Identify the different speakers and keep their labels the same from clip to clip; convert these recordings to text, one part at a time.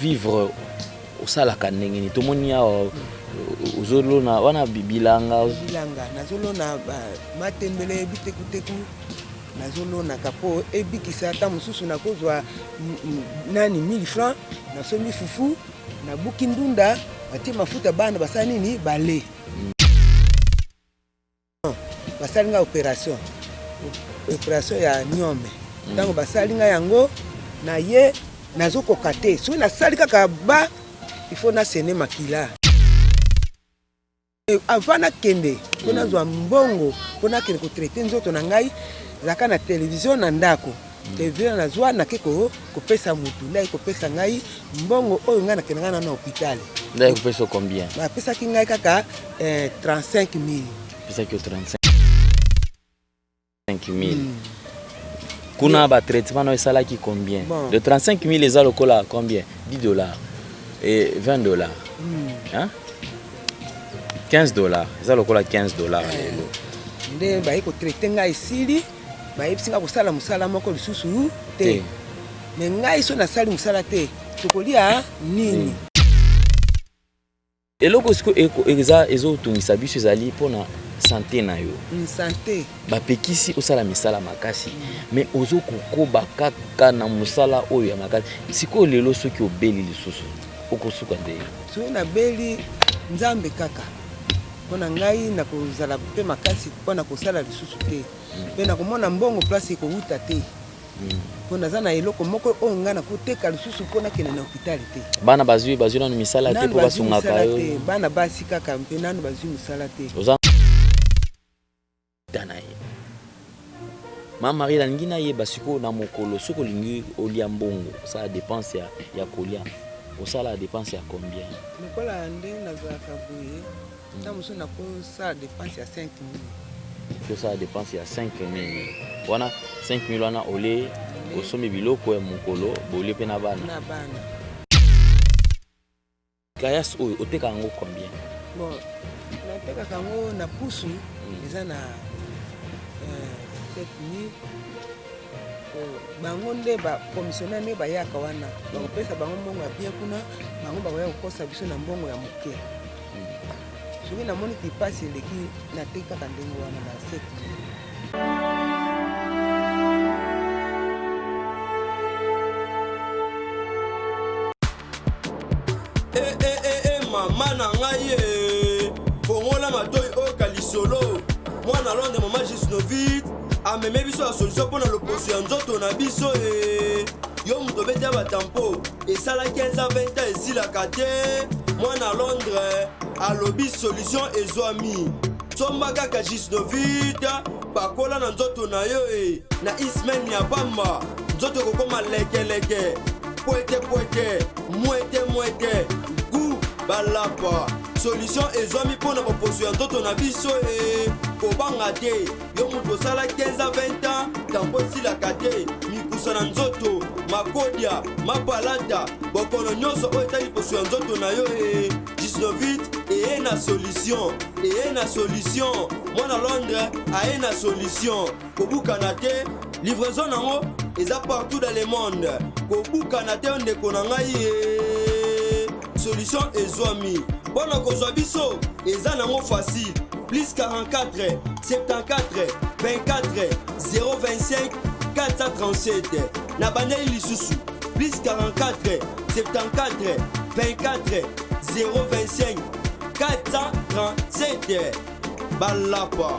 Speaker 1: vivre au salaka ndenge ni tomonia uzolona wana bilanga
Speaker 2: nazolona matembele bitekuteku nazolona kapo ebikisa ata mususu nakozwa nani 1000 francs nasomi fufu na buki ndunda batie mafuta bana basala nini bale basalinga opération ya nyome ntango basalinga yango na ye nazokoka te soki nasali kaka ba il faut nasene makila avant nakende mpo nazwa mbongo mpo nakende kotraite nzoto na ngai ezalaka na televizio na ndako televizio nazwa nake kopesa mutu ndai kopesa ngai mbongo oyo ngai nakende ngai na hôpital
Speaker 1: ndai kopesa combien
Speaker 2: bapesaki ngai kaka 35 000
Speaker 1: pesaki 35 000 kuna ba traitement no esalaki combien de 35 000 les alokola combien 10 dollars et 20 dollars hein 15 dollars les alokola 15 dollars lelo
Speaker 2: nde ba iko traiter ngai sili ba yipsinga kosala musala moko lisusu te mais ngai so na sali musala te tokolia nini
Speaker 1: eloko siko ezo tungisa biso ezali pona santé na yo
Speaker 2: santé
Speaker 1: bapekisi osala misala makasi mais ozo kokoba kaka na musala oyo ya makasi siko lelo soki obeli lisusu okosuka nde
Speaker 2: so na beli nzambe kaka pona ngai na kozala pe makasi pona kosala lisusu te pe na komona mbongo place ekouta te pona za na eloko moko oyo ngai nakoteka lisusu pona kende na hôpital te
Speaker 1: bana bazwi na misala te po basungaka yo
Speaker 2: bana basi kaka mpe nanu bazwi misala te
Speaker 1: Mama Marie nalingi nayeba siko na mokolo soko olingi olia mbongo osala dépense ya kolia osala dépense ya combien
Speaker 2: lokola nde nazalaka boye na mosu nakosala dépense ya 5 000
Speaker 1: osala dépense ya 5 000 wana 5 000 wana ole osomi biloko ya mokolo bole mpe na bana kayas oyo oteka yango combien
Speaker 2: bon natekaka yango na pusu eza na 7 000 bango nde bakomissiona nde bayaka wana bakopesa bango mbongo ya bien kuna bango bakoya kokosa biso na mbongo ya moke soki namoni kipasi eleki nateki kaka ndenge wana na
Speaker 3: 7 000 mama na ngai fongola matoi oyo kalisolo mwana londe mama Gisnovit ameme biso ya solution mpona loposo ya nzoto na biso yo moto obeti ya batampo esalaki 15-20 ans esilaka te mwana Londres alobi solution ezwami somba kaka Gisnovit pakola na nzoto na yo na ismen ya bamba nzoto ekokoma lekeleke pwete mwete gu balapa solution ezwami mpona baposo ya nzoto na biso kobanga te yo moto osala 15-20 ans tampo esilaka te mikusa na nzoto makodia mapalata bokono nyonso oyo etali poso ya nzoto na yo Gisnovit eye na solution mwana Londres aye na solution kobukana te livraison nango eza partout dans le monde kobukana te ndeko na ngai solution ezwami mpona kozwa biso eza nango facile plus 44 74 24 025 437 na bandeli lisusu plus 44 74 24 025 437 balapa.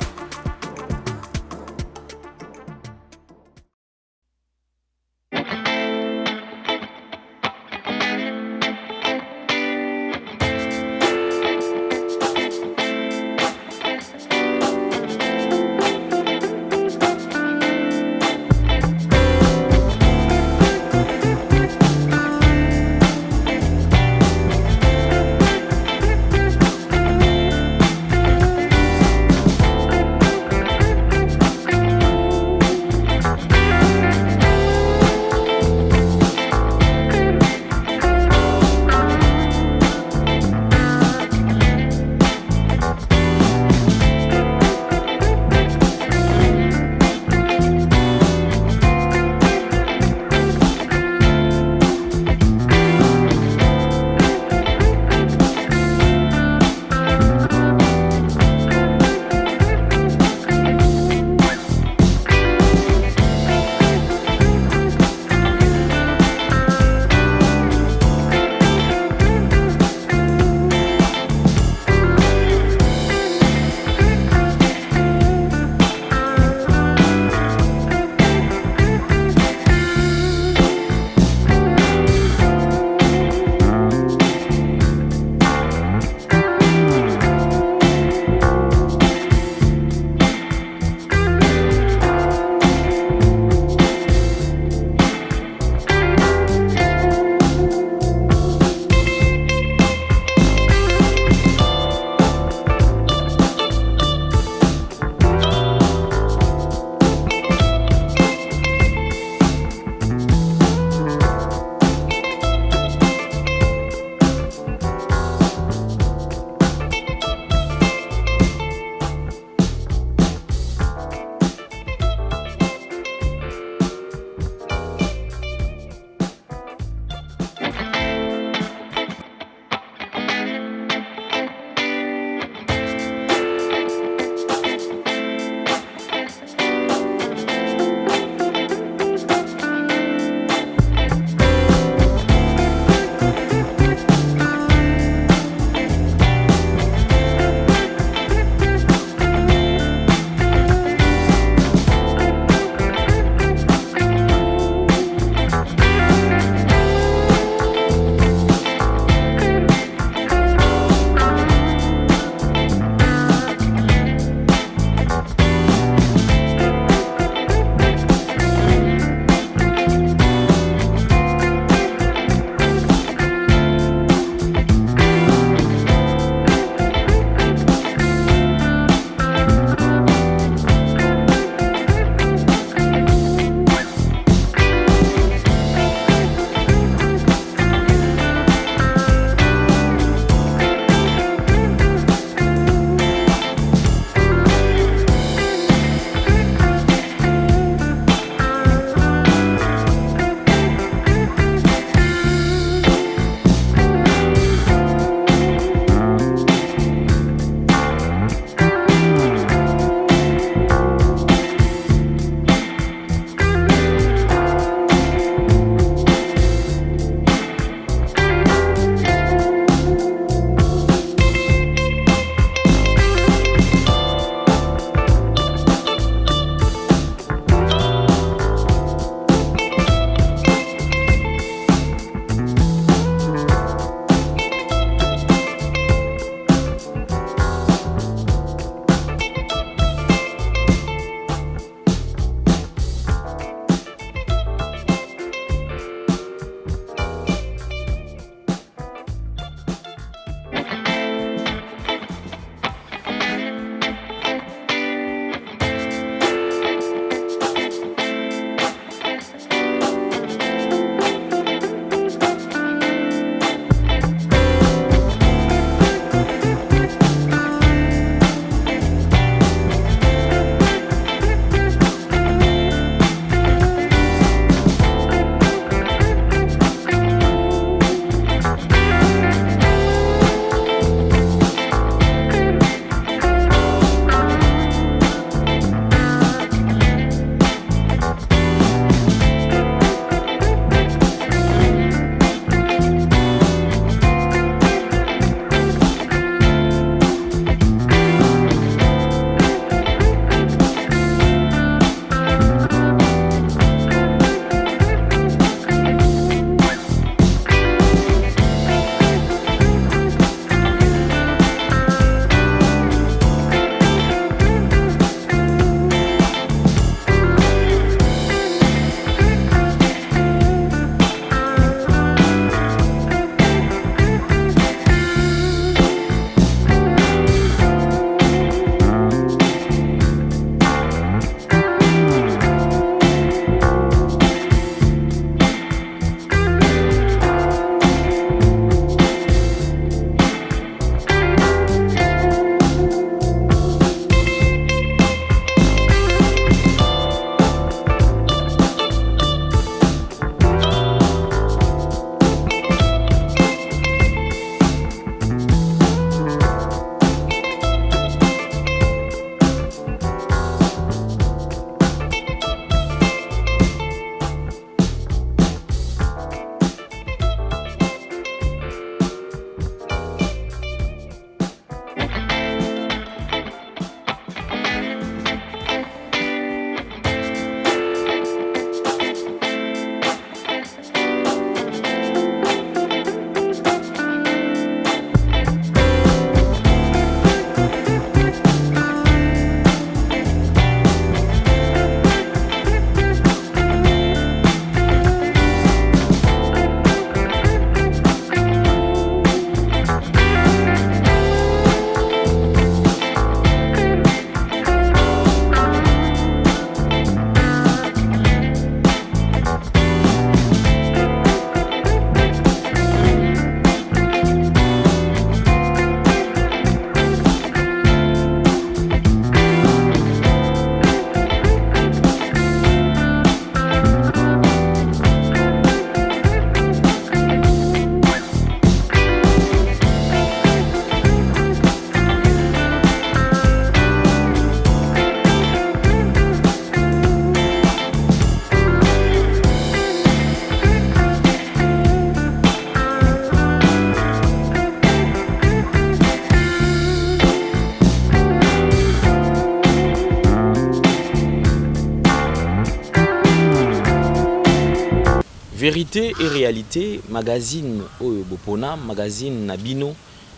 Speaker 1: Vérité et réalité, magazine Oyo Bopona, magazine Nabino,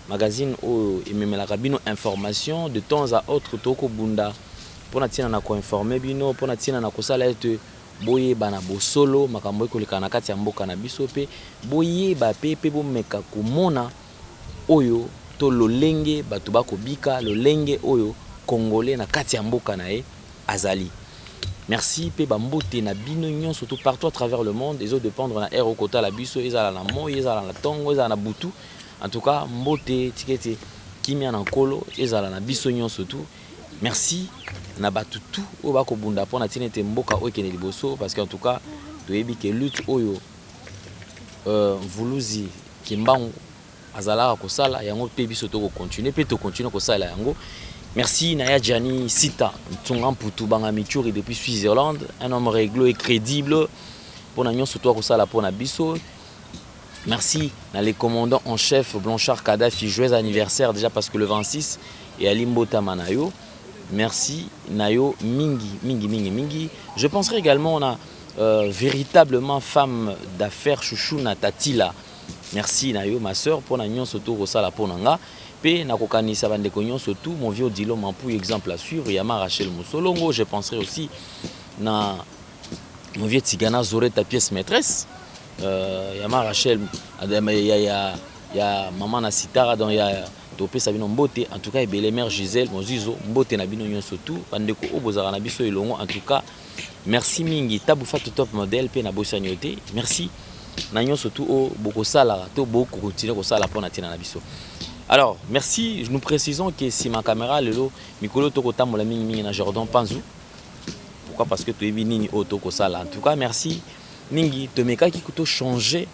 Speaker 1: magazine Oyo Ememelaka Bino information de temps à autre Toko Bunda. Pour natina na ko informer bino, pour natina na ko sala ete boye bana bosolo, makambo ekoleka na kati ya mboka na biso pe, boye ba pepe bo meka komona Oyo to lolenge batu bako bika, lolenge Oyo congolais na kati ya mboka na e azali. Merci pe bambote na bino nyon surtout partout à travers le monde, les autres dépendre na air au kota la biso, ezala na mo, ezala na tongo, ezala na butu. En tout cas, mbote tikete kimia na kolo, ezala na biso nyon surtout. Merci na batutu o bako bunda pona tinete mboka o kene liboso parce qu'en tout cas, toyebi ke lutte oyo vuluzi kimbangu azala ko sala yango pe biso to ko continuer pe to continuer ko sala yango. Merci Naya Gianni Sita, Tsongan Poutou Bangamichuri depuis Suisse-Irlande, un homme réglo et crédible pour Nagnon surtout pour ça la pour Nabiso. Merci à les commandants en chef Blanchard Kadhafi, joyeux anniversaire déjà parce que le 26 et Alimbo Tamanayo. Merci Nayo Mingi. Je penserai également on a véritablement femme d'affaires Chouchou Natatila. Merci Nayo ma soeur pour Nagnon surtout pour ça la pour Nanga. Pe nakokanisa bandeko nyonso tout mon vieux Dilo Mampou exemple à suivre Yama Rachel Mosolongo. Je penserai aussi na mon vieux Tigana Zoré ta pièce maîtresse Yama Rachel ya maman na Sitara donc ya topé Sabino Mbote en tout cas et belle mère Gisèle Mozizo Mbote na bino nyonso tout bandeko obozara na biso elongo en tout cas merci mingi Taboufa top modèle pe na bossanyoté merci na nyonso tout o boko sala to boko continuer ko sala pona tina na biso. Alors, merci. Nous précisons que si ma caméra, Lelo, Mikolo Tokota Molaming na Jordan Panzou. Pourquoi? Parce que tu es venu au Toko Sala. En tout cas, merci. Mingi, te meka qui kuto changer.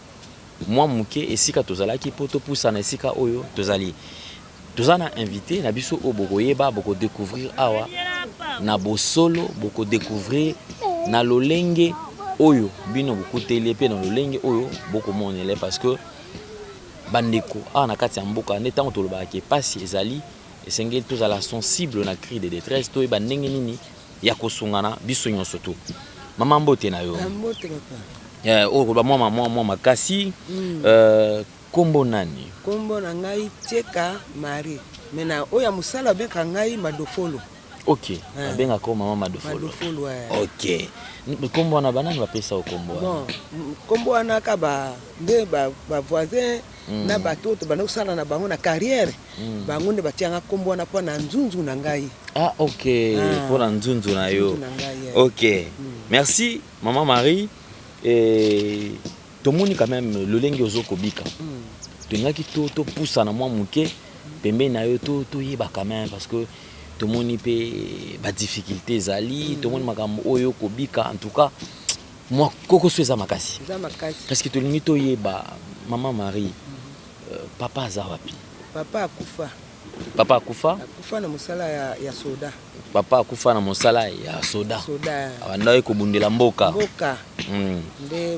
Speaker 1: Moi, Mouké, et si ka tozala qui poto poussa na sika oyo, tozali. Tozana invité, na biso o boko yeba, boko découvrir awa. Na bo solo, boko découvrir na lolenge oyo. Bino boko télépe dans lolenge oyo, boko monele parce que bandeko na kati ya mboka netango toloba ke pasi ezali esengeli tozala sensible na cri de détresse to eba ndenge nini ya kosungana biso nyonso to. Mama Mbote na yo
Speaker 2: Mbote papa
Speaker 1: o ba mwa makasi kombo nani?
Speaker 2: Kombo na ngai Tieka Marie mena oya musala beka ngai Madofolo.
Speaker 1: OK abenga ko mama Madofolo. OK kombo na banani bapesa o kombo
Speaker 2: bon kombo na ka ba nde ba voisin na bato to bana usala na bango na carrière bango nde batianga kombo na pona nzunzu na ngai.
Speaker 1: OK pona nzunzu na yo. OK merci maman Marie et tomoni quand même le lenge ozoko bika tongaki to poussa na mwa muke pembe na yo to yeba quand même parce que tomoni pe ba difficulté zali tomoni makambo oyo ko bika en tout cas moi koko sweza makasi parce que tolingi to yeba maman Marie papa azawapi?
Speaker 2: Papa akufa.
Speaker 1: Papa akufa?
Speaker 2: Akufa na musala ya soda.
Speaker 1: Papa akufa na musala ya soda. Abandaye kobundela mboka.
Speaker 2: Mboka.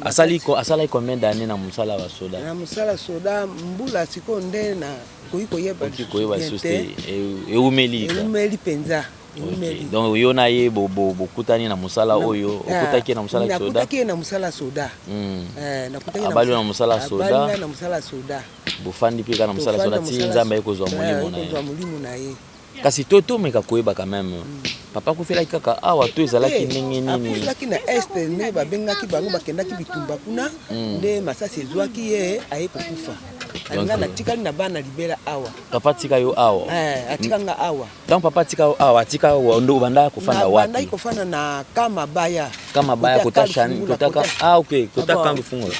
Speaker 1: Asali combien d'années na musala wa soda?
Speaker 2: Na musala soda mbula siko nde na koyiko yeba.
Speaker 1: Koyeba soste eumeli
Speaker 2: penza.
Speaker 1: Donc yo na ye bokutani na musala oyo okutaki na musala soda.
Speaker 2: Nakutaki na musala soda. Nakutaki
Speaker 1: na musala soda.
Speaker 2: Abali na musala soda.
Speaker 1: Bofandi pika na musala soda ti nzamba ekozwa molimo na ye.
Speaker 2: Ekozwa molimo na ye.
Speaker 1: Kasi toto meka koyeba quand même. Papa kofela kaka awa to ezalaki ndenge nini?
Speaker 2: Akufaki na este ne babengaki bango bakendaki bitumba kuna nde masasi ezwaki ye aye kokufa. Alinga na tikali na bana libela awa.
Speaker 1: Papa tika yo awa.
Speaker 2: Atika nga awa.
Speaker 1: Donc papa tika yo awa, tika ndo banda kufanda wapi?
Speaker 2: Banda ikofana na Kamabaya.
Speaker 1: Kamabaya kota shani kotaka OK, kota kangu fungo.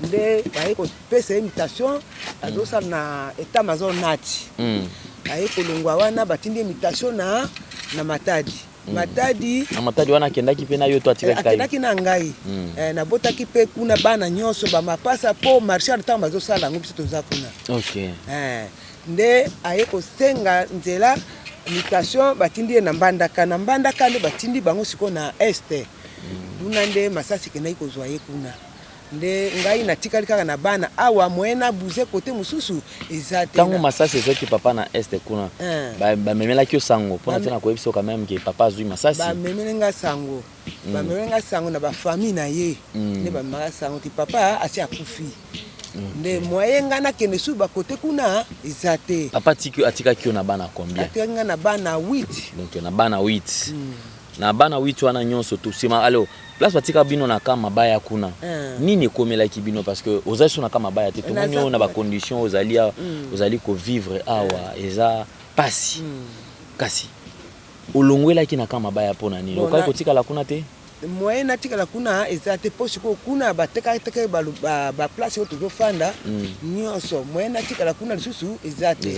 Speaker 2: Nde aye ko pesa invitation adosa na état mazon nati. Aye kolongwa wana batindi invitation na Matadi. Matadi
Speaker 1: wana kendaki pe na yo to atika kai.
Speaker 2: Kendaki na ngai. Na botaki pe kuna bana nyonso ba mapasa po marchand temps bazo sala ngo biso toza kuna.
Speaker 1: OK.
Speaker 2: Nde aye ko senga nzela invitation batindi na Mbandaka nde batindi bango siko na este. Duna nde masasi kenai kozwa ye kuna. nde ngai natikali kaka na bana awa moyena buze kote mususu ezate
Speaker 1: tango masasi ezoki papa na este kuna bamemelaki yo sango mpona te na koyebisa quand même ke papa azwi masasi
Speaker 2: bamemelenga sango bamemelenga sango na bafamille na ye nde bamemaka sango ti papa asi akufi nde moye nga nakende su bakote kuna eza te
Speaker 1: papa atikaki yo na bana combien
Speaker 2: atikaki nga na bana 8
Speaker 1: donc na bana 8 na bana 8 wana nyonso tosima alo place batika bino na kama mabaya kuna nini ekomelaki bino parce que ozali so na kama mabaya te tomoni yo na ba condition ozali ko vivre awa eza pasi kasi olongwelaki na kama mabaya pona nini okali kotikala kuna te
Speaker 2: moye natikala kuna eza te po sikoyo kuna batekateke ba place oyo tozofanda nyonso moye natikala kuna lisusu eza te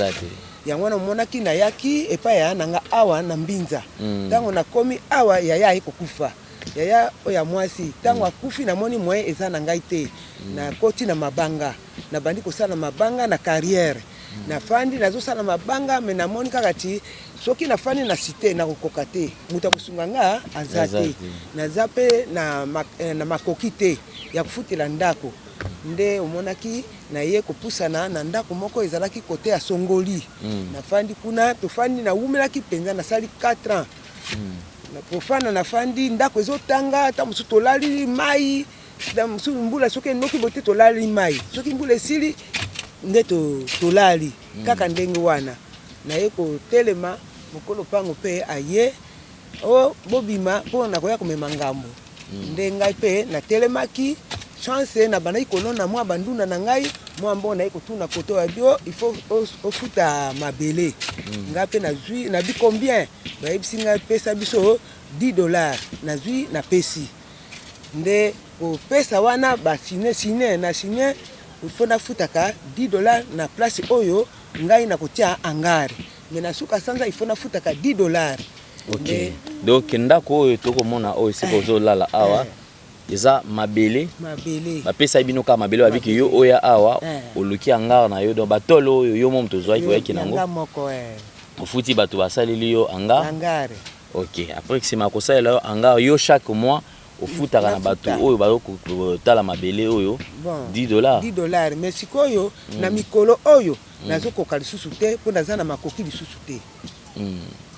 Speaker 2: yango wana omonaki nayaki epai ya nanga awa na mbinza ntango nakomi awa yaya ekokufa yaya oya mwasi ntango akufi namoni moye eza na ngai te nakoti na mabanga nabandi kosala mabanga na carrière nafandi nazosala mabanga me namoni kaka ti soki nafandi na cité nakokoka te moto akosunga nga aza te naza mpe na makoki te ya kofutela ndako nde omonaki naye kopusana na ndako moko ezalaki kote ya Songoli nafandi kuna tofandi nawumelaki mpenza nasali 4 ans kofanda nafandi ndako ezotanga ata mosusu tolali mai mosusu mbula soki enoki bote tolali mai soki mbula esili nde tolali kaka ndenge wana naye kotelema mokolo pango mpe aye o bobima mpo nakoya komema ngambo nde ngai mpe natelemaki chance na bandaki kolona mwa bandunda na ngai mwa mbo naye kotuna koto ya bio il faut ofuta mabele ngai mpe nazwi nabi combien bayebisi ngai pesa biso $10 nazwi na pesi nde kopesa wana basine na sine ifo nafutaka $10 na place oyo ngai nakotia angare me nasuka sanza ifo nafutaka $10
Speaker 1: ok donc ndako oyo tokomona oyo siko ozolala awa eza mabele bapesa bino ka mabele babiki yo oya awa oluki angare na yo donc batolo oyo yo moto tozwaki oyaki nango ofuti bato basaleli yo angare ok après sima kosalela yo angare yo chaque mois ofutaka na bato oyo bazokotala mabele oyo $10
Speaker 2: mais sikoyo na mikolo oyo nazokoka lisusu te mpo naza na makoki lisusu te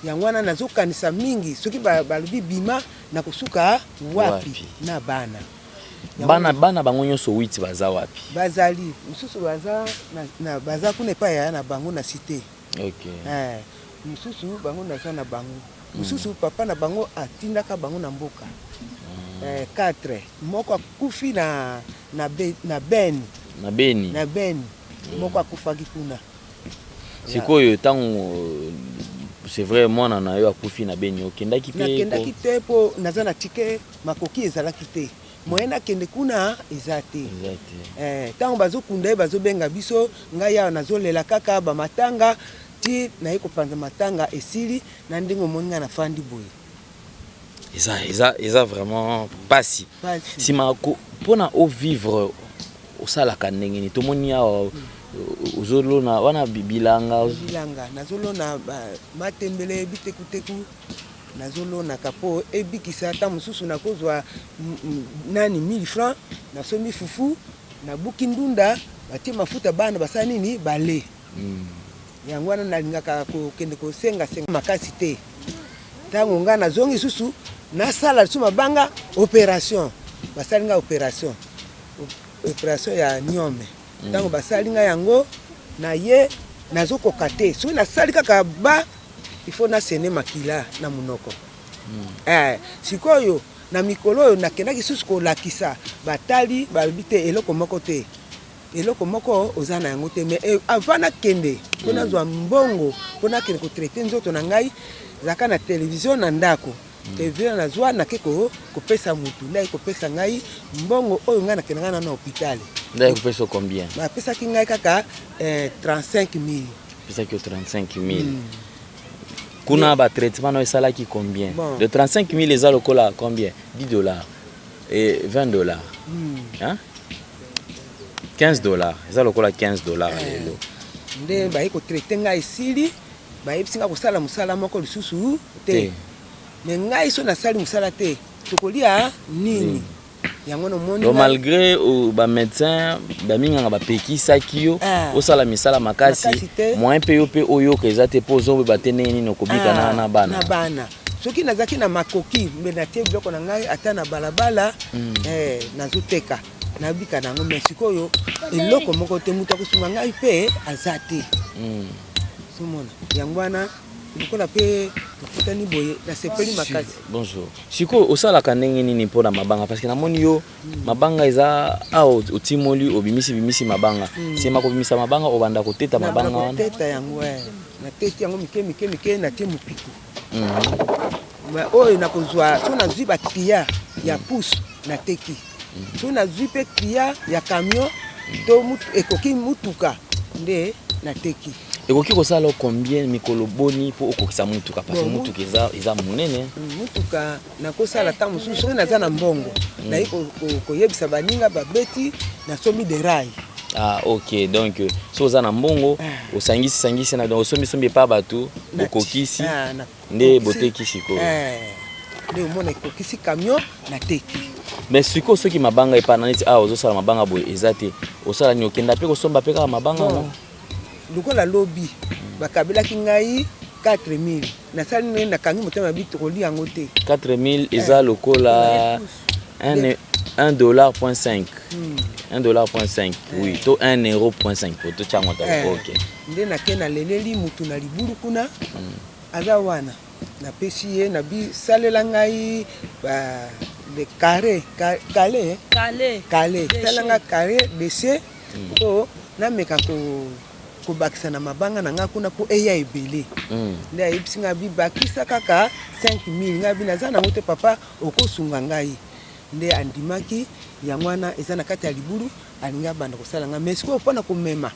Speaker 2: yango wana nazokanisa mingi soki balobi bima nakosuka wapi na bana
Speaker 1: bango nyonso 8 baza wapi
Speaker 2: bazali mosusu baza kuna epai ya na bango na cité mosusu bango naza na bango mosusu papa na bango atindaka bango na mboka 4 moko akufi na Beni moko akufaki kuna
Speaker 1: sikoyo tango c'est vrai mwana na yo akufi na Beni okendaki
Speaker 2: te po naza na tike makoki ezalaki te moye nakende kuna eza te ntango bazokunda ye bazobenga biso ngai awa nazolela kaka bamatanga ti naye kopanza matanga esili na ndenge omoni nga nafandi boye
Speaker 1: eza vraiment pasi sima mpona ovivre osalaka ndenge nini tomoni awa ozolona wana bilanga
Speaker 2: nazolona matembele bitekuteku nazolonaka mpo ebikisa ata mosusu nakozwa nani 1000 francs nasomi fufu nabuki ndunda batie mafuta bana basala nini bale yango wana nalingaka kokende kosenga makasi te ntango nga nazongi susu nasala lisu mabanga opération basali nga opération ya nyome ntango basali nga yango na ye nazokoka te soki nasali kaka ba ifo nasene makila na munoko sikoyo na mikolo oyo nakendaki susu kolakisa batali balobi te eloko moko te eloko moko oza na yango te mais avant nakende mpo nazwa mbongo mpo nakende kotraite nzoto na ngai zaka na televizio na ndako televizio nazwa nake kopesa mutu ndaki kopesa ngai mbongo oyo ngai nakende ngai na hôpital
Speaker 1: ndaki kopesa combien
Speaker 2: bapesaki ngai kaka 35 000
Speaker 1: pesaki 35 000 kuna ba traitement no esalaki combien de 35 000 eza lokola combien $10 et $20 hein $15 eza lokola $15 lelo
Speaker 2: nde bayi kotraite ngai esili bayebisi nga kosala mosala moko lisusu te me ngai so nasali mosala te tokolia nini yango no moni
Speaker 1: donc malgré ba médecin ba minga ba pekisa kiyo osala misala makasi moyen pe yo pe oyo keza te pozo ba teneni no kobika na bana
Speaker 2: soki nazaki na makoki mbe na tie biloko na ngai ata na balabala nazoteka nabika nango mais sikoyo eloko moko te mutu akosunga ngai pe azate somona yango wana lokola pe tokutani boye na sepeli makasi.
Speaker 1: Bonjour. Siko osalaka ndenge nini mpona mabanga parce que namoni yo mabanga eza otimoli obimisi mabanga sema ko bimisa mabanga obanda koteta mabanga wana
Speaker 2: teta yango na teti yango mike na tie mupiku oyo nakozwa so nazwi ba client ya pousse na teki so nazwi pe client ya camion to ekoki mutuka nde na teki
Speaker 1: ekoki kosala combien mikolo boni po okokisa mutuka parce que mutuka eza munene
Speaker 2: mutuka nakosala ta mususu soki naza na mbongo nayi koyebisa baninga babeti na somi de rail.
Speaker 1: Ok, donc so oza na mbongo osangisi na donc osombi pa bato okokisi nde boteki siko
Speaker 2: nde omona ekokisi camion na teki.
Speaker 1: Mais siko soki mabanga epana neti ozosala mabanga boye eza te osala ni okenda pe kosomba pe kaka mabanga no
Speaker 2: lokola lobi bakabelaki ngai 4000 nasali ngai nakangi motema bitokoli yango te
Speaker 1: 4000 eza lokola 1,5 $1.5 oui to 1,5 pour tout chango ta ok
Speaker 2: nde nakena leleli mutu na libulu kuna aza wana na pesi ye na bi salela ngai ba de carré salanga carré DC o na meka ko bakisa na mabanga na nga kuna po eya ebele nde ayebisi nga bi bakisa kaka 5000 nga bi naza nango te papa okosunga ngai nde andimaki yango wana eza na kati ya libulu alinga banda kosala nga mais sikoyo mpona komema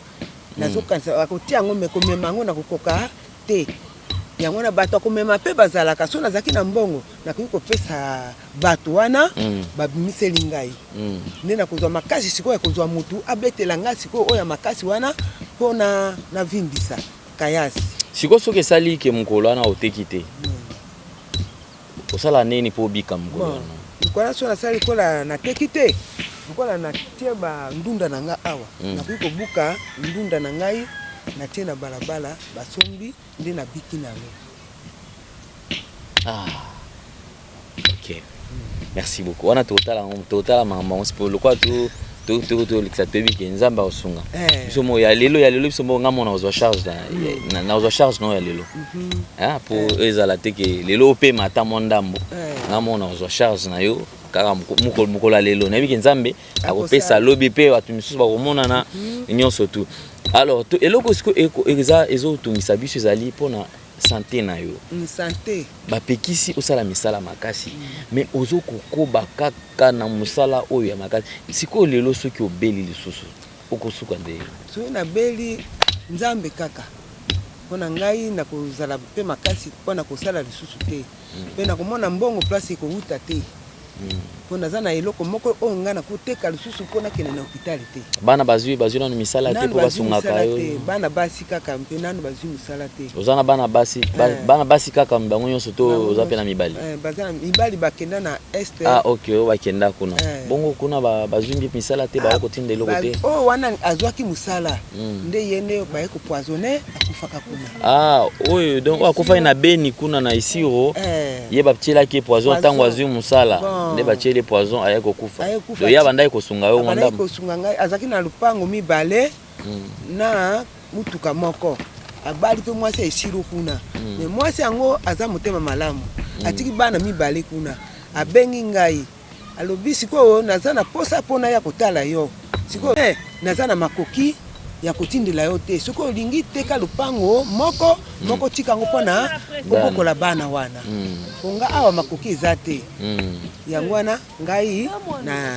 Speaker 2: nazokanisa akotia yango me komema yango na kokoka te yango na bato akomema mpe bazalaka so nazaki na mbongo nakoki kopesa bato wana babimiseli ngai nde nakozwa makasi sikoyo ekozwa mutu abetela ngai sikoyo oyo ya makasi wana mpo na vindisa kayasi
Speaker 1: sikoyo soki esali ke mokolo wana oteki te osala nini mpo obika mokolo wana
Speaker 2: likola so nasali kola nateki te likola natie bandunda na ngai awa nakoki kobuka ndunda na ngai natie na balabala basombi nde nabiki nango.
Speaker 1: Ok, merci beaucoup. On a total maman pour le quoi tout ça te biki nzamba osunga biso mo ya lelo biso mo ngamo na ozo charge na ozo charge no ya lelo pour ezala te ke lelo pe mata mondambo ngamo na ozo charge na yo kaka mukolo lelo na biki nzambe akopesa lobi pe watu misusu bakomona na nyonso tu. Alors eloko siko ezo tungisa biso ezali pona santé na yo
Speaker 2: santé
Speaker 1: bapekisi osala misala makasi mais ozo kokoba kaka na musala oyo ya makasi siko lelo soki obeli lisusu okosuka nde
Speaker 2: so na beli nzambe kaka pona ngai na kozala pe makasi pona kosala lisusu te pe na komona mbongo place ekouta te pona zana eloko moko oyo nga na koteka lisusu pona kene na hôpital te
Speaker 1: bana bazwi na misala te po basungaka yo
Speaker 2: bana basi kaka mpe nanu bazwi misala te
Speaker 1: ozana bana basi kaka mbango nyonso to oza pe na mibali
Speaker 2: bazana mibali bakenda na est
Speaker 1: ok o bakenda kuna bongo kuna bazwi misala te ba kotinda eloko te
Speaker 2: wana azwaki musala nde yene ba ko poisonner akufaka kuna
Speaker 1: oyo donc akufa na beni kuna na isiro ye baptielaki poison tango azwi musala nde batiele poison aya kokufa do ya bandai kosunga yo ngondam
Speaker 2: kosunga ngai azaki na lupango mibale na mutuka moko abali pe mwasi esiro kuna mais mwasi yango aza motema malamu atiki bana mibale kuna abengi ngai alobi sikoyo naza na posa pona ya kotala yo sikoyo naza na makoki ya kotindela yo te soki olingi teka lupango moko tika ngo pona kobokola bana wana ponga awa makoki eza te yango wana ngai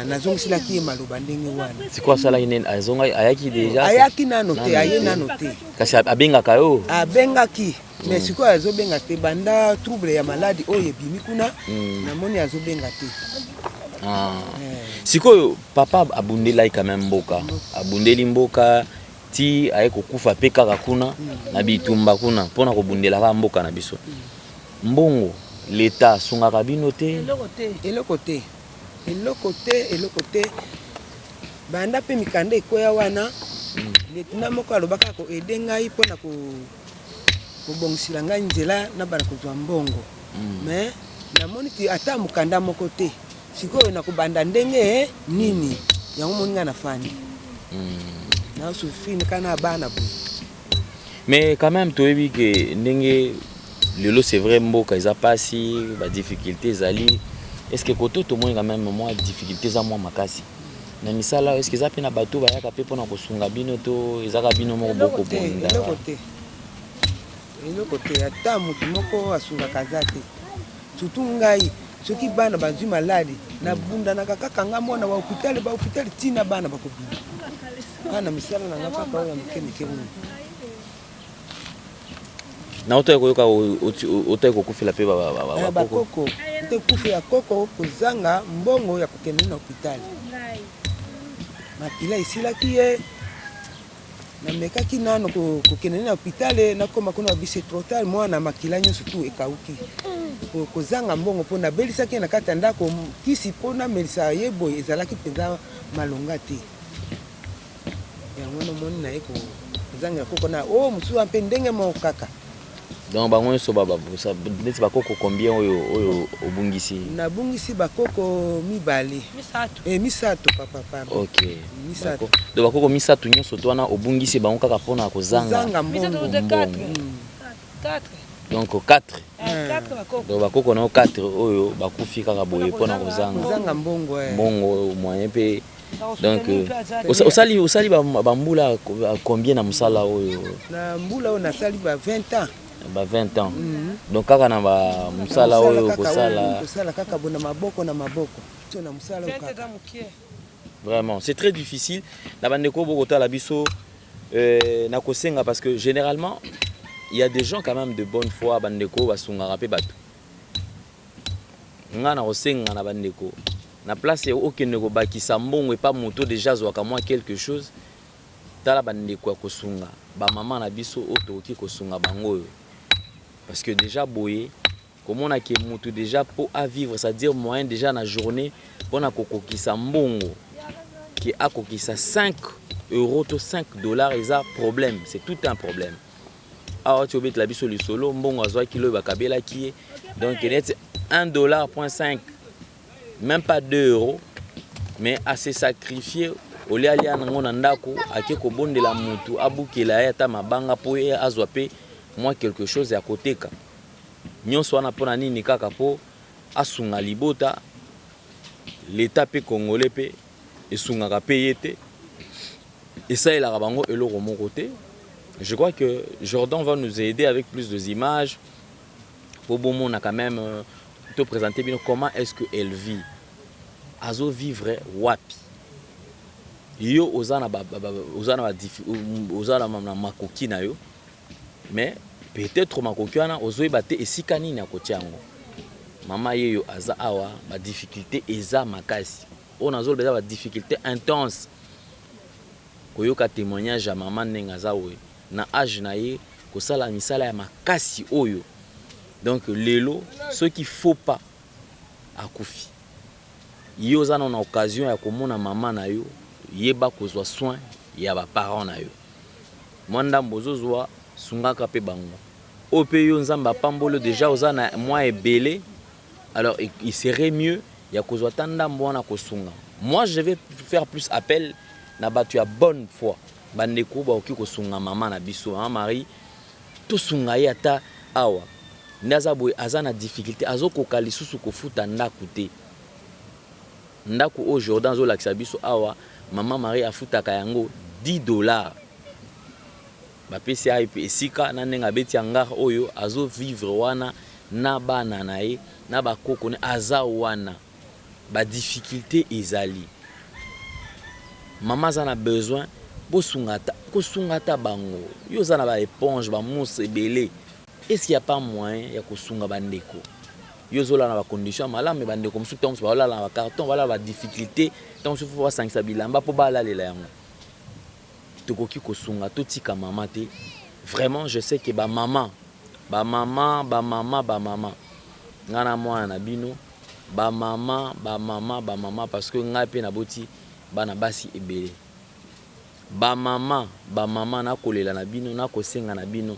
Speaker 2: nazongisilaki ye maloba ndenge wana
Speaker 1: sikoyo asalaki nini azonga ayaki deja
Speaker 2: ayaki nano te aye nano te
Speaker 1: kasi abengaka yo
Speaker 2: abengaki mais sikoyo azobenga te banda trouble ya maladi oyo ebimi kuna namoni azobenga te
Speaker 1: sikoyo papa abundelaki quand même mboka abundeli mboka ti aye kokufa pe kaka kuna na bitumba kuna mpona kobundelaka mboka na biso mbongo leta sungaka bino te
Speaker 2: eloko te eloko te banda mpe mikanda ekoya wana lieutenant moko alobaka koede ngai mpona kobongisela ngai nzela na bana kozwa mbongo mais namoni ti ata mokanda moko te sikoyo nakobanda ndenge nini yango moni ngai nafandi nasufini kana bana boye.
Speaker 1: Mais quand même toyebi ke ndenge lelo c'est vrai mboka eza pasi ba difficulté ezali. Est-ce que koto to moins quand même moi difficulté za moi makasi na misala est-ce que za pe na bato bayaka pe pona kosunga bino to ezaka bino moko boko bonda
Speaker 2: eloko te ata motu moko asungaka za te surtout ngai soki bana bazwi maladi nabundanaka kaka nga mwana ba hôpital tina bana bakobina bana misala na nga kaka oyo mike
Speaker 1: na otoye koyoka otoye kokufela pe
Speaker 2: bakoko te kufe ya koko kozanga mbongo ya kokende na hôpital makila esilaki ye namekaki nano kokende na hôpital nakoma kuna bise trotal mwana makila nyonso tu ekauki kozanga mbongo mpo nabelisaki na kati ya ndako kisi mpo namelisa ye boye ezalaki mpenza malonga te yango nomoni na ye kozangela koko na mosusu mpe ndenge moko kaka.
Speaker 1: Donc bango nyonso neti bakoko combien oyo obungisi?
Speaker 2: Nabungisi bakoko mibale misato papa.
Speaker 1: Ok, misato. Donc bakoko misato nyonso to wana obungisi bango kaka mpona kozanga
Speaker 2: mbongo.
Speaker 1: Donc 4. Donc bakoko na 4 oyo bakufi kaka boye mpona kozanga
Speaker 2: mbongo
Speaker 1: mbongo moyen pe. Donc osali bambula combien na musala oyo?
Speaker 2: Na mbula oyo nasali ba 20 ans.
Speaker 1: 20 ans. Donc kaka na ba musala oyo kosala
Speaker 2: kaka bona maboko na maboko. To na musala kaka.
Speaker 1: Vraiment, c'est très difficile. Na bandeko bokota la biso na kosenga parce que généralement il y a des gens quand même de bonne foi bandeko basungaka pe bato. Nga na kosenga na bandeko. Na place okende ko bakisa mbongo et pas moto déjà zwaka moi quelque chose. Tala bandeko ko sunga ba maman na biso otoki ko sunga bango. Parce que déjà boye comme on a qui mutu déjà pour à vivre, c'est-à-dire moyen déjà na journée pour na kokokisa mbongo qui a kokisa 5 € to 5 $, et ça problème, c'est tout un problème. Alors tu obet la biso le solo mbongo azwa kilo bakabela ki donc net 1,5 $, même pas 2 €, mais à se sacrifier au lieu d'aller na ndako ake ko bondela mutu abukela ya ta mabanga po azwa pe moi quelque chose à côté ka nyonso wana pona nini kaka po asunga libota l'état pe congolais pe esungaka pe yete et ça il a bango eloko mon côté. Je crois que Jordan va nous aider avec plus d'images pour bon monde quand même te présenter bien comment est-ce que elle vit azo vivre wapi yo ozana makoki na yo mais peut-être makoki wana ozoyeba te esika nini akotiango mama yeyo aza awa ba difficulté eza makasi on azoloba ba difficulté intense koyoka témoignage ya mama ndenge aza we na âge na ye kosala misala ya makasi oyo donc lelo ce qu'il faut pas akufi yo za na occasion ya komona mama na yo yeba kozwa soin ya ba parents na yo mwanda mbozozwa sungaka pe bango ope yo nzamba pambolo déjà oza na moi ebele alors il serait mieux ya kozwa tanda mbona kosunga. Moi je vais faire plus appel na batu ya bonne foi bandeko ba oki kosunga mama na biso mama Marie to sunga ye ata awa ndaza boy azana difficulté azokoka lisusu kofuta ndaku te ndaku o Jordan zo lakisa biso awa mama Marie afutaka yango 10 $. Bapesi aipe esika na nenga beti anga oyo azo vivre wana na bana na ye na bakoko ne aza wana ba difficulté ezali mama zana besoin bosungata kosungata bango yo zana ba éponge ba mousse belé. Est-ce qu'il y a pas moyen ya kosunga bandeko yo zola na ba condition malamu bandeko musu tom ba na ba carton wala ba difficulté tant se faut sangisa bilamba po ba lalela yango tokoki kosunga totika mama te. Vraiment je sais que ba mama ngana mwana na bino ba maman parce que ngapi na boti bana basi ebele. Ba maman na kolela na bino na kosenga na bino.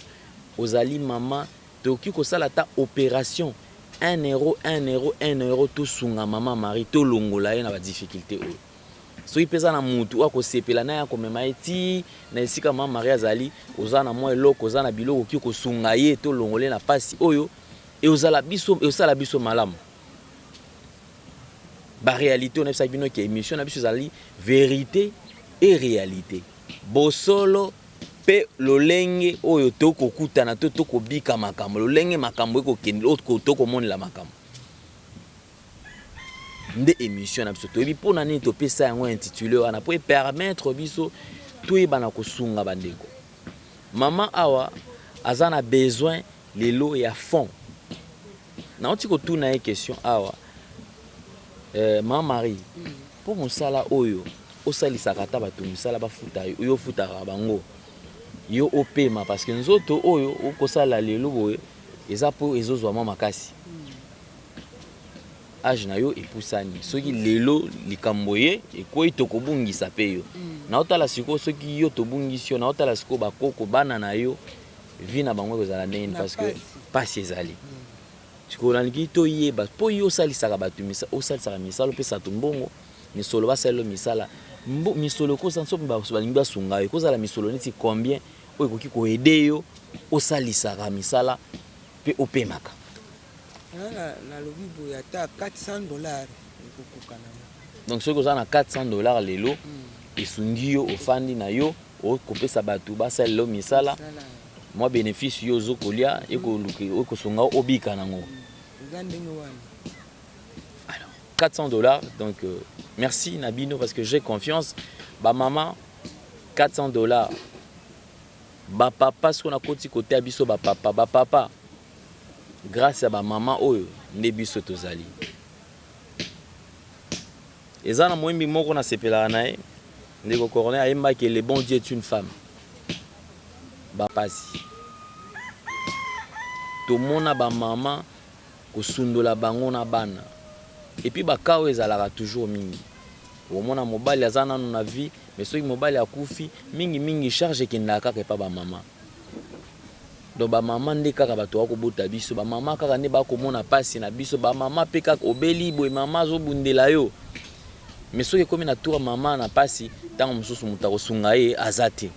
Speaker 1: Ozali maman toki ko sala ta opération 1 euro tout sunga maman Marie to longola ye na ba difficulté o. So ipeza na mutu ako sepela na ya ko mema eti na esika maman Marie azali ozana mo eloko ozana biloko ki ko sunga ye to longole na pasi oyo et ozala biso malamu. Ba réalité on a sa bino ki émission na biso zali vérité et réalité. Bosolo pe lolenge oyo toko kutana to toko bika makambo lolenge makambo eko kende l'autre côté ko moni la makambo. Nde émission na biso to ebi pona ni to pesa yango intitulé wana pour permettre biso to yebana kosunga bandeko. Maman awa azana besoin lelo ya fond. Na oti ko tuna question awa Maman Marie pour mosala oyo osalisaka ta bato misala bafuta yo futaka bango yo opema parce que nzoto oyo okosala lelo boye eza po ezozwa mama makasi age na yo epusani soki lelo likambo ye ekoyi tokobungisa pe yo na otala siko soki yo tobungisi yo na otala siko bakoko bana na yo vi na bango ekozala neni parce que pasi ezali siko nalingi toyeba po yo osalisaka bato osalisaka misala opesa to mbongo misolo basalo misala misolo kosa nso balingi basunga yo kozala misolo neti combien oyo ekoki koede yo osalisaka misala pe opemaka
Speaker 2: na lobi boya ata $400 ekokokana.
Speaker 1: Donc soki oza na $400 lelo esungi yo ofandi na yo okopesa bato basalelo misala mwa bénéfice yo ozokolia ekosunga obika nango. Alors $400 donc merci Nabino parce que j'ai confiance. Ba maman $400. Ba papa ce qu'on a côté côté abiso ba papa grâce à ba maman oyo nde biso tozali. Ezana moyembi moko na sepela na ye ndeko corner ayemba que le bon Dieu est une femme. Ba pasi. To mona ba maman ko sundola bango na bana. Et puis bakao ezalaka toujours mingi. Omona mobali azana na vie mais soki mobali akufi mingi charge kendaka ke pa ba maman. Donc ba maman nde kaka bato ko bota biso ba maman kaka ne ba ko mona pasi na biso ba maman pe kaka obeli boy maman zo bundela yo. Mais soki komi na tour maman na pasi tango mususu mutako sunga ye azate.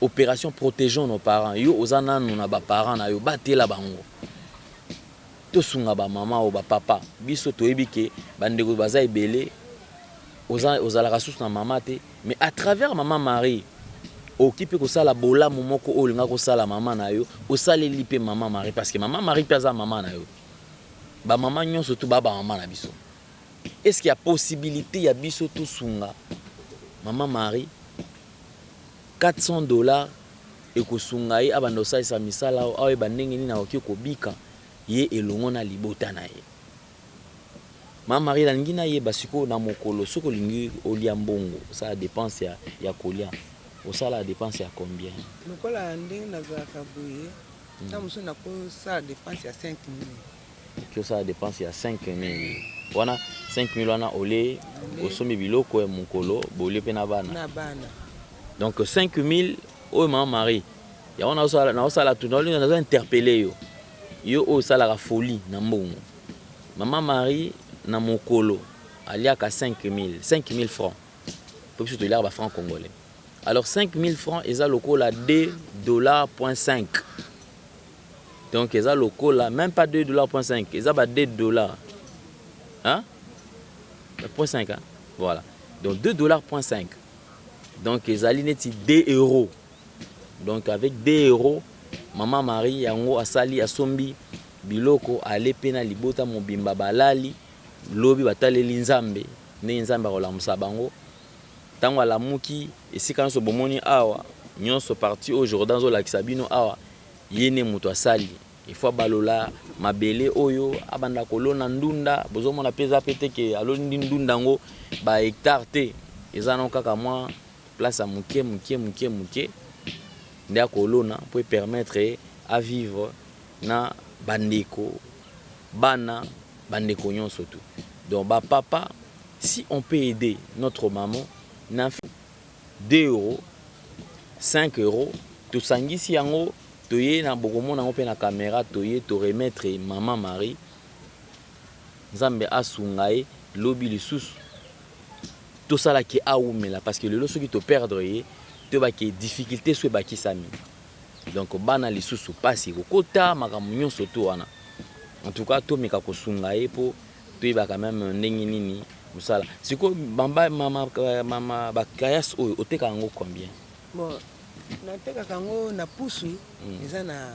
Speaker 1: Opération protégeons nos parents. Yo ozana na ba parents na yo batela bango. Tosunga ba maman ou ba papa biso toyebi ke bandeko baza ebele ozala kasusu na mama te mais à travers maman Marie okipe ko sala bola momoko olinga ko sala mama na yo osaleli pe maman Marie parce que maman Marie pesa maman na yo ba maman nyonso to ba maman na biso. Est-ce qu'il y a possibilité ya biso tosunga maman Marie $400 ekosunga ye abando salisa misala awe bandenge ni na okiko bika ye elongo na libota na ye. Maman Marie langi na ye basiko na mokolo soko lingi olia mbongo ça dépense ya kolia osala la dépense ya combien
Speaker 2: lokola ndenge nazaka boye ta muso na ko ça dépense ya 5000
Speaker 1: que ça dépense ya 5000 wana 5000 wana ole osomi biloko ya mokolo bole pe na bana donc 5000 o Maman Marie ya wana osala tunoli na interpeller yo osala la folie na mbongo. Maman Marie na mokolo aliaka 5000 francs pour que tu l'aies francs congolais. Alors 5000 francs eza lokola $2.5. Donc eza lokola même pas $2.5 eza ba $2. Hein? 0.5 hein? Voilà. Donc $2.5. Donc ezali neti 2 euros. Donc avec 2 euros Maman Marie yango asali asombi biloko ale pena libota mobimba balali lobi bataleli nzambe ne nzambe akolamusa bango tango alamuki esika nyonso bomoni awa nyonso parti au Jordan zo lakisa bino awa yene moto asali ifo balola mabele oyo abanda kolona ndunda bozomona peza pete ke aloni ndunda ngo ba hectare te ezana kaka mwa place à muke ndia kolona pour permettre à vivre na bandeko bana bandeko nyonso tout. Donc bah papa, si on peut aider notre maman, 2 euros, 5 euros, tout sangisi yango, toye na bokomo na open na caméra, toye to remettre maman Marie. Nzambe asungaye lobi lisusu. Tout ça là qui a oumela parce que le lot qui te perdre te ba qui difficulté soit ba qui sami. Donc bana lisusu pasi kokota makamu nyonso to wana. En tout cas to meka kosungaye po to ba quand même ndenge nini musala. Siko bamba mama bakayas oyo oteka ngo combien?
Speaker 2: Bon, na teka kango na pusu eza na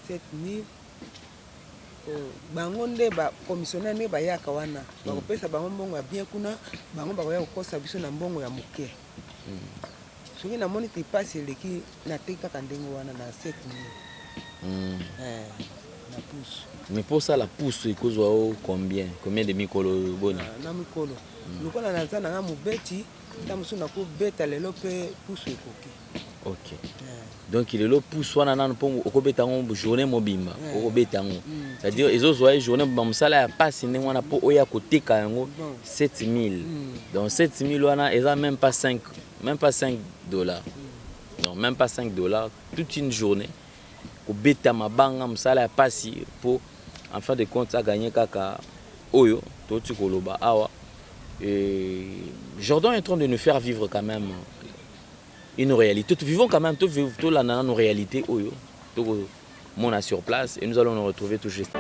Speaker 2: 7000 bango nde ba commissionnaire ne ba yaka wana ba kopesa bango mbongo ya bien kuna bango ba koya kokosa biso na mbongo ya moke. Soki na moni te passe leki na teka kandengo wana na 7000. Na pousse.
Speaker 1: Mais pour ça la pousse ikozwa combien de mikolo bona?
Speaker 2: Na mikolo. Lokola na za na mobeti tamusu na ko beta lelo pe pousse ekoki.
Speaker 1: OK. Donc il est là pour soi nan pour okobeta ngo journée mobimba okobeta ngo c'est-à-dire ils ont journée bamsala ya passe ndenge wana po oya koteka yango 7000 donc 7000 wana eza même pas 5 dollars non même pas 5 dollars toute une journée kobeta mabanga msala ya passe pour en fin de compte ça gagner kaka oyo toti koloba awa et Jordan est en train de nous faire vivre quand même une réalité. Nous vivons quand même tout là dans nos réalités, tout mon a sur place et nous allons nous retrouver tout juste.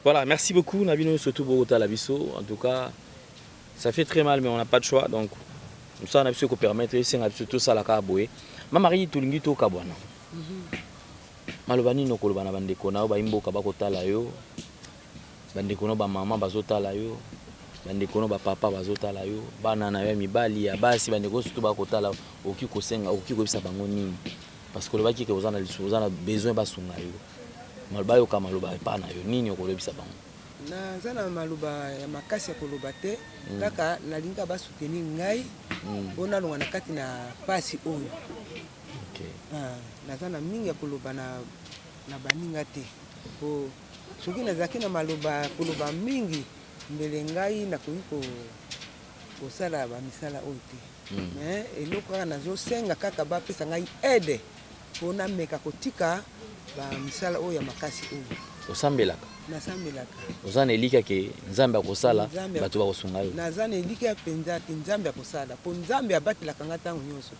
Speaker 1: Voilà, merci beaucoup Nabino surtout Bogota Labiso. En tout cas, ça fait très mal mais on n'a pas de choix donc ça on a pu se permettre c'est tout ça la carboé. Ma mari tulingi to kabwana. Malobani no kolobana bande kona ba imboka bakotala yo. Bande kono ba mama bazotala yo. Bande kono ba papa bazotala yo. Bana na yo mibali ya basi bande ko surtout bakotala oki kosenga oki ko bisa bango nini. Parce que le baki que vous en avez besoin basunga yo. Malba yo kama loba pa na yo nini okolobisa bango.
Speaker 2: Na zana maluba ya makasi ya koloba te kaka nalinga basoutenir ngai bona longa na kati na pasi oyo.
Speaker 1: OK.
Speaker 2: Na zana mingi ya koloba na baninga te. Po soki nazaki na maluba koloba mingi mbele ngai na ko sala ba misala oyo te. Mais eloko kaka nazosenga kaka bapesa ngai aide pona meka kotika ba misala oyo ya makasi oyo.
Speaker 1: Osambelaka.
Speaker 2: Nasambelaka.
Speaker 1: Ozana elika ke nzambe akosala bato bakosunga yo.
Speaker 2: Nazana elika penza ke nzambe akosala. Po nzambe abatelaka nga tango nyonso.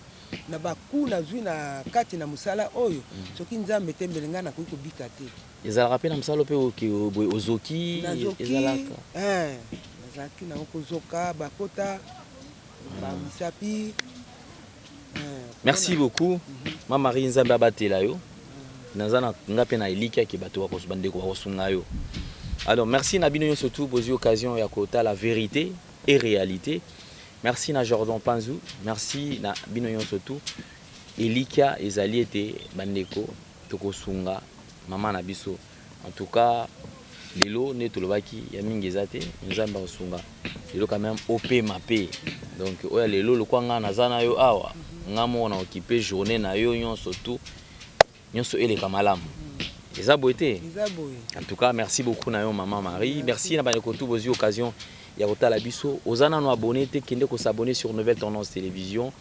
Speaker 2: Na bakula zwi na kati na musala oyo soki nzambe tembele nga na koki kobika te.
Speaker 1: Ezalaka pe na musala pe ozoki ezalaka.
Speaker 2: Nazaki na kozoka bakota ba misapi.
Speaker 1: Merci beaucoup. Ma Marie nzambe abatela yo. Nazana ngape na elika ki bato bakosubande ko bakosunga yo. Alors merci Nabino yo surtout pour l'occasion ya kota la vérité et réalité. Merci na Jordan Panzou, merci na Bino yo surtout elika ezali ete bandeko tokosunga mama na biso. En tout cas lelo ne tolobaki ya mingi ezate nzamba kosunga. Lelo quand même OP mapé. Donc oya lelo lokwanga nazana yo awa ngamo na occuper journée na yo nyon surtout nyonso eleka malamu. Eza boité. En tout cas, merci beaucoup na yo maman Marie. Merci na bandeko tout bozi occasion ya kotala biso. Ozana no abonné te kende ko s'abonner sur Nouvelle Tendance Télévision.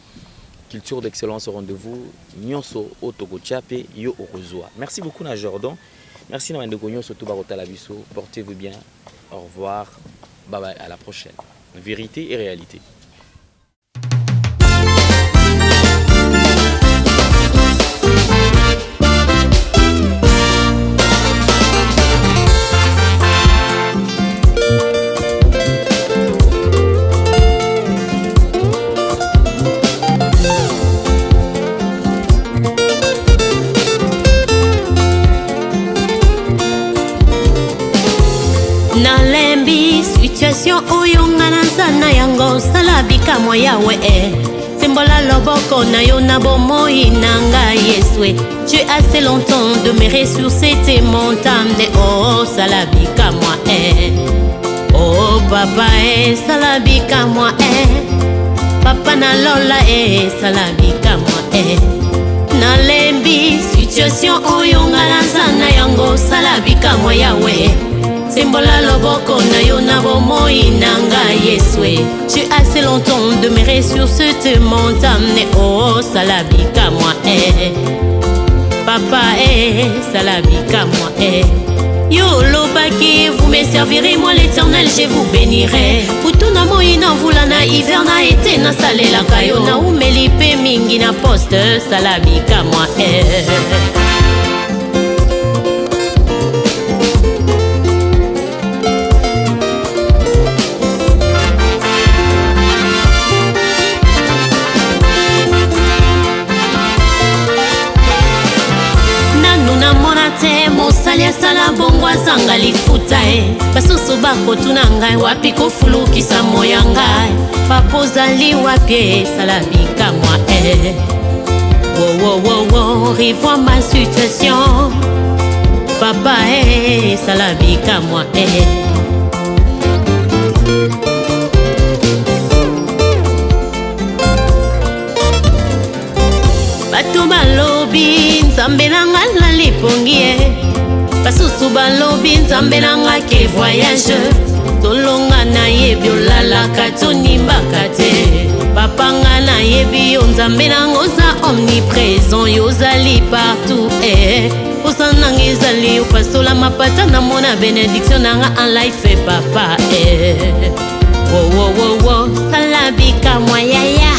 Speaker 1: Culture d'excellence au rendez-vous. Nyonso otoko chape yo okozwa. Merci beaucoup na Jordan. Merci na bandeko nyonso tout ba kotala biso. Portez-vous bien. Au revoir. Bye bye, à la prochaine. Vérité et réalité.
Speaker 4: Oyo ngana sana yango salabika moya we Sembola loboko na yo na bomoi nanga yeswe. Tu as assez longtemps demeuré sur cette montagne. Oh salabika moi Oh papa salabika moi Papa na lola salabika moi Nalembi situation oyo ngana sana yango salabika moya we Sembola loboko na yo na bomoi nanga yeswe. Tu as assez longtemps demeuré sur cette montagne. Oh salabika moi Papa salabika moi Yo lobaki vous me servirez moi l'éternel je vous bénirai. Kutuna moi na vula na hiver na été na salela kayo na umeli pe mingi na poste salabika moi Sala bongwa zanga lifuta Basusu bako tunanga wapi kofulukisa moya ngai Papozali wapi salabika moi Wo revois ma situation Papa salabika moi Bato balobi nzambe nanga na lipongi Basusu balobi nzambe nanga ke voyage Tolonga na yebi olalaka tonimbaka te Papa nga na yebi yo nzambe nanga oza omniprésent Yo ozali partout Osa nanga ezali yo pasola mapata na mona bénédiction nanga en life papa Wo salabika moi yaya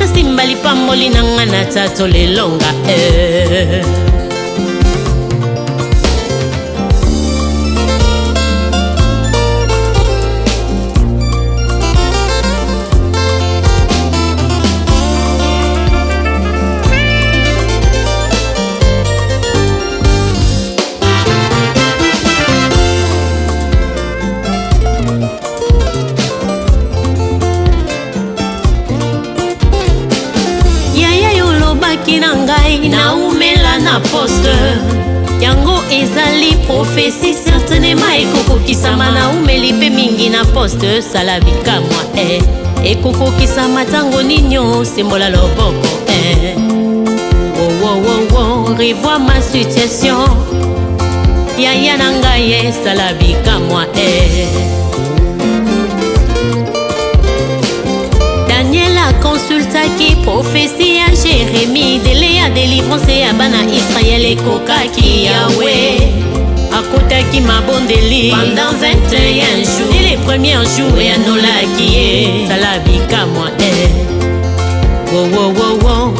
Speaker 4: Nasimbali pamboli nanga na tato lelonga alobaki na ngai naumela na poste yango ezali profesi certainement ekokokisama naumeli mpe mingi na poste sala bikamwa ekokokisama ntango ninyo sembola loboko revois ma situation yaya na ngai esala bikamwa Daniela consultaki prophétie ya Jérémie délai ya délivrance ya bana Israël ekokaki Yahweh akotaki mabondeli pendant 21 jours dès les premiers jours yanolaki ye sala bikamwa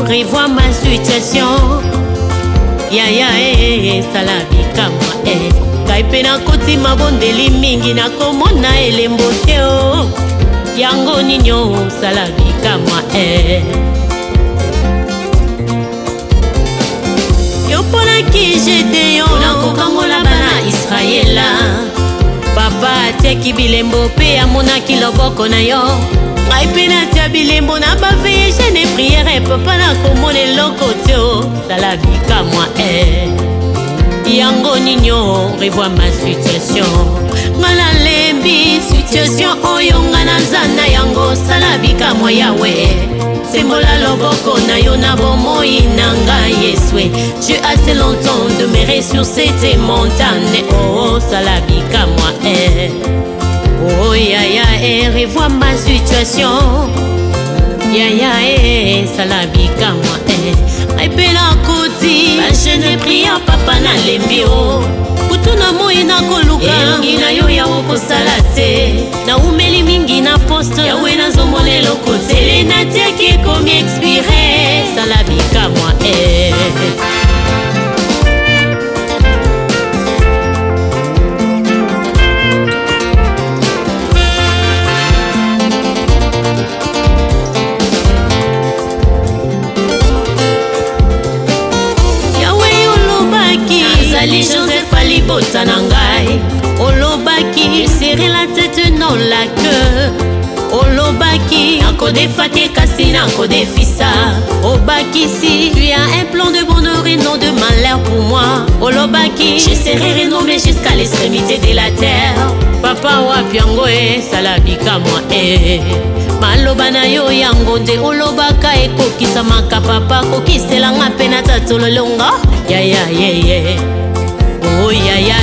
Speaker 4: revois ma situation yaya sala bikamwa ngai mpe nakoti mabondeli mingi nakomona elembo te o yango ninyo sala bikamwa yo mponaki Gédéon nakokangola bana Israela papa atiaki bilembo mpe amonaki loboko na yo ngai mpe natia bilembo na baveye jeune priere papa nakomona eloko te o sala bikamwa yango ninyo revois ma situation nga nalembi situation oyo nga nazana yango sala bikamwa yawe sembola loboko na yo na bomoi na ngai yeswe tu as assez longtemps demeuré sur cette montagne oh sala bikamwa oh yaya revois ma situation yaya sala bikamwa aipela koti bajene priya papa nalembi o kutu na moi nakoluka elongi na yo yawo kosala te naumeli mingi na poste yawe nazomona eloko te ele natiaki ekomi expire sala bikamwa Joseph alibota na ngai olobaki serrer la tête non la queue olobaki nakodefa te kasi nakodefisa obakisi tu as un plan de bonheur et non de malheur pour moi olobaki je serai renommé jusqu'à l'extrémité de la terre papa wapi yango sala bikamwa maloba na yo yango nde olobaka ekokisamaka papa kokiselanga mpe na tatololonga yaya oh yaya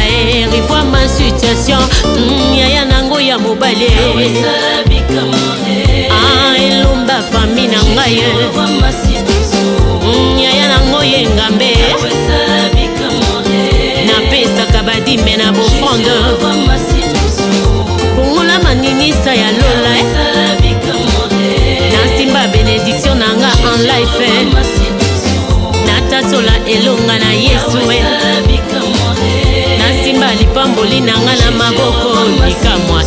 Speaker 4: revois ma situation yaya nango ya mobali elomba fami na ngai yaya nango ye ngambe napesaka badime na bofronde kongola maninisa ya lola nasimba bénédiction nanga en life natatola elonga na yesu nasimba lipamboli nanga na maboko bikamwa